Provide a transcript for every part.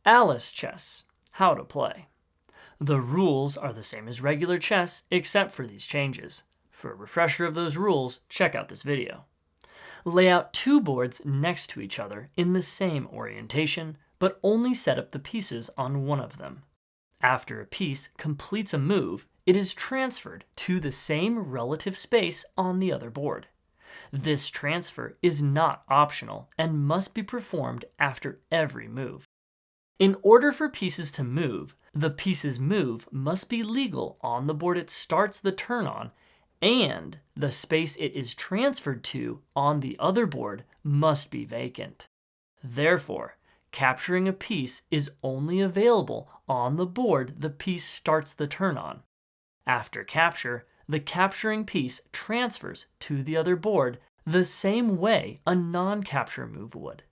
Alice chess. How to play. The rules are the same as regular chess except for these changes. For a refresher of those rules, check out this video. Lay out two boards next to each other in the same orientation, but only set up the pieces on one of them. After a piece completes a move, it is transferred to the same relative space on the other board. This transfer is not optional and must be performed after every move. In order for pieces to move, the piece's move must be legal on the board it starts the turn on, and the space it is transferred to on the other board must be vacant. Therefore, capturing a piece is only available on the board the piece starts the turn on. After capture, the capturing piece transfers to the other board the same way a non-capture move would.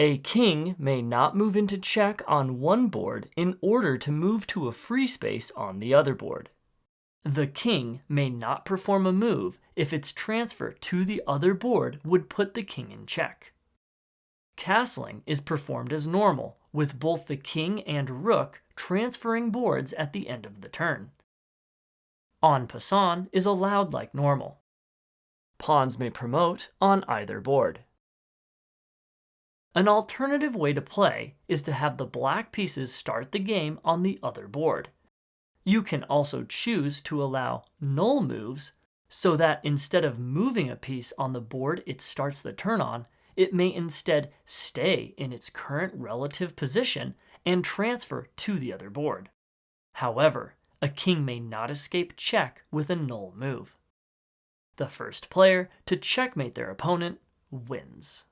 A king may not move into check on one board in order to move to a free space on the other board. The king may not perform a move if its transfer to the other board would put the king in check. Castling is performed as normal, with both the king and rook transferring boards at the end of the turn. En passant is allowed like normal. Pawns may promote on either board. An alternative way to play is to have the black pieces start the game on the other board. You can also choose to allow null moves so that instead of moving a piece on the board it starts the turn on, it may instead stay in its current relative position and transfer to the other board. However, a king may not escape check with a null move. The first player to checkmate their opponent wins.